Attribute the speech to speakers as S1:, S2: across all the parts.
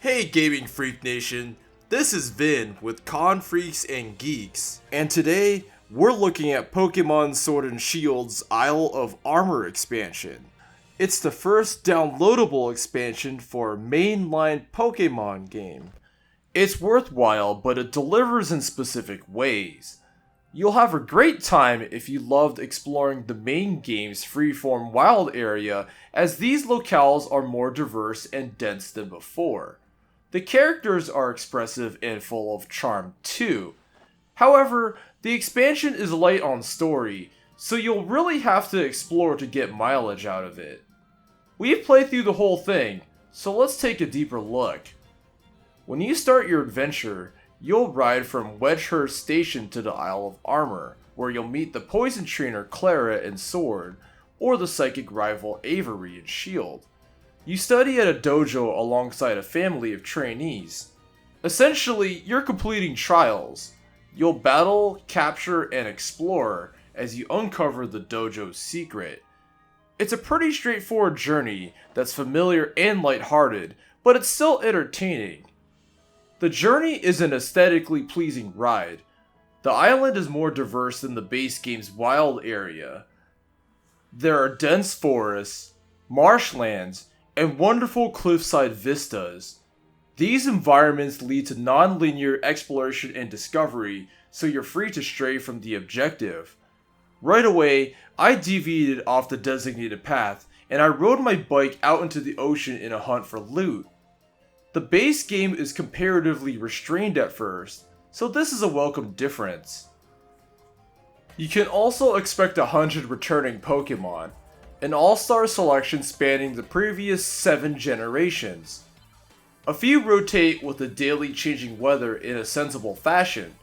S1: Hey Gaming Freak Nation, this is Vin with Con Freaks and Geeks, and today we're looking at Pokemon Sword and Shield's Isle of Armor expansion. It's the first downloadable expansion for a mainline Pokemon game. It's worthwhile, but it delivers in specific ways. You'll have a great time if you loved exploring the main game's freeform wild area, as these locales are more diverse and dense than before. The characters are expressive and full of charm too. However, the expansion is light on story, so you'll really have to explore to get mileage out of it. We've played through the whole thing, so let's take a deeper look. When you start your adventure, you'll ride from Wedgehurst Station to the Isle of Armor, where you'll meet the poison trainer Clara in Sword, or the psychic rival Avery in Shield. You study at a dojo alongside a family of trainees. Essentially, you're completing trials. You'll battle, capture, and explore as you uncover the dojo's secret. It's a pretty straightforward journey that's familiar and lighthearted, but it's still entertaining. The journey is an aesthetically pleasing ride. The island is more diverse than the base game's wild area. There are dense forests, marshlands, and wonderful cliffside vistas. These environments lead to non-linear exploration and discovery, so you're free to stray from the objective. Right away, I deviated off the designated path, and I rode my bike out into the ocean in a hunt for loot. The base game is comparatively restrained at first, so this is a welcome difference. You can also expect 100 returning Pokemon, an all-star selection spanning the previous 7 generations. A few rotate with the daily changing weather in a sensible fashion.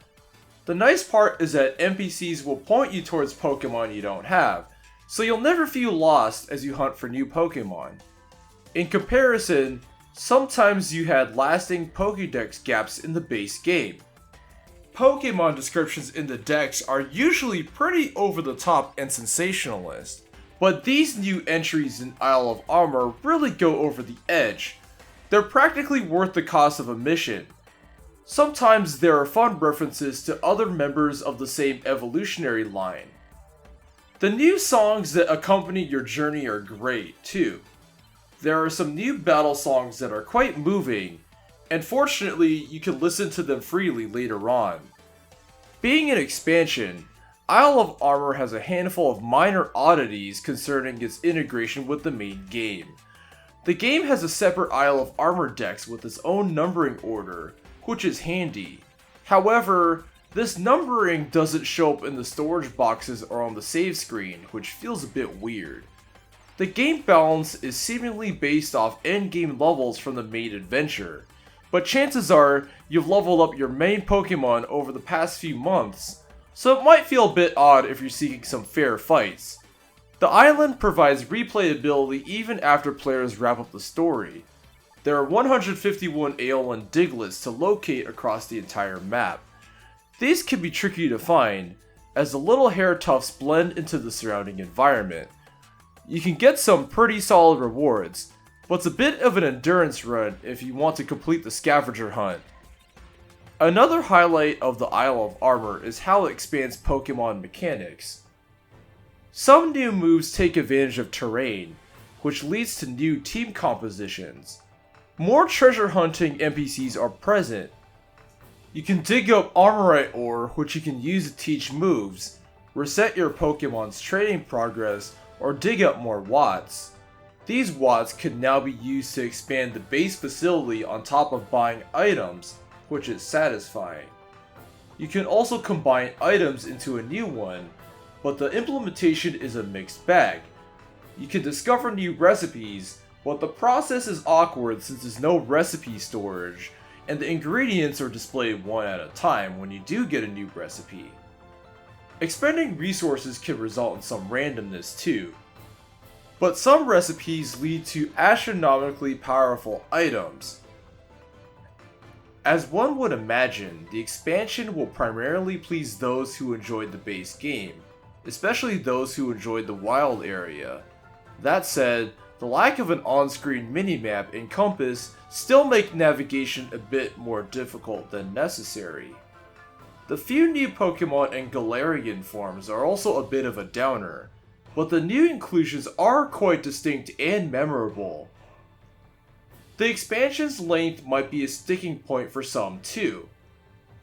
S1: The nice part is that NPCs will point you towards Pokemon you don't have, so you'll never feel lost as you hunt for new Pokemon. In comparison, sometimes you had lasting Pokédex gaps in the base game. Pokemon descriptions in the decks are usually pretty over the top and sensationalist, but these new entries in Isle of Armor really go over the edge. They're practically worth the cost of a mission. Sometimes there are fun references to other members of the same evolutionary line. The new songs that accompany your journey are great too. There are some new battle songs that are quite moving, and fortunately you can listen to them freely later on. Being an expansion, Isle of Armor has a handful of minor oddities concerning its integration with the main game. The game has a separate Isle of Armor dex with its own numbering order, which is handy. However, this numbering doesn't show up in the storage boxes or on the save screen, which feels a bit weird. The game balance is seemingly based off endgame levels from the main adventure, but chances are you've leveled up your main Pokemon over the past few months, so it might feel a bit odd if you're seeking some fair fights. The island provides replayability even after players wrap up the story. There are 151 Aeolin Digletts to locate across the entire map. These can be tricky to find, as the little hair tufts blend into the surrounding environment. You can get some pretty solid rewards, but it's a bit of an endurance run if you want to complete the scavenger hunt. Another highlight of the Isle of Armor is how it expands Pokemon mechanics. Some new moves take advantage of terrain, which leads to new team compositions. More treasure hunting NPCs are present. You can dig up Armorite ore, which you can use to teach moves, reset your Pokemon's training progress, or dig up more watts. These watts can now be used to expand the base facility on top of buying items, which is satisfying. You can also combine items into a new one, but the implementation is a mixed bag. You can discover new recipes, but the process is awkward since there's no recipe storage, and the ingredients are displayed one at a time when you do get a new recipe. Expending resources can result in some randomness too, but some recipes lead to astronomically powerful items. As one would imagine, the expansion will primarily please those who enjoyed the base game, especially those who enjoyed the wild area. That said, The lack of an on-screen minimap and compass still make navigation a bit more difficult than necessary. The few new Pokemon and Galarian forms are also a bit of a downer, but the new inclusions are quite distinct and memorable. The expansion's length might be a sticking point for some too.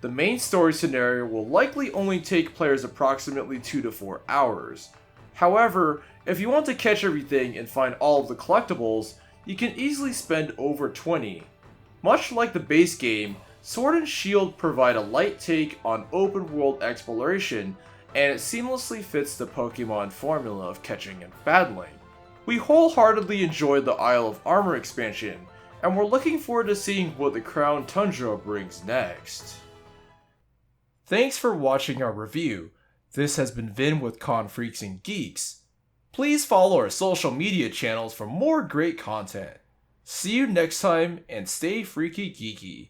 S1: The main story scenario will likely only take players approximately 2 to 4 hours. However, if you want to catch everything and find all of the collectibles, you can easily spend over 20. Much like the base game, Sword and Shield provide a light take on open world exploration, and it seamlessly fits the Pokemon formula of catching and battling. We wholeheartedly enjoyed the Isle of Armor expansion, and we're looking forward to seeing what the Crown Tundra brings next. Thanks for watching our review. This has been Vin with Confreaks and Geeks. Please follow our social media channels for more great content. See you next time and stay freaky geeky.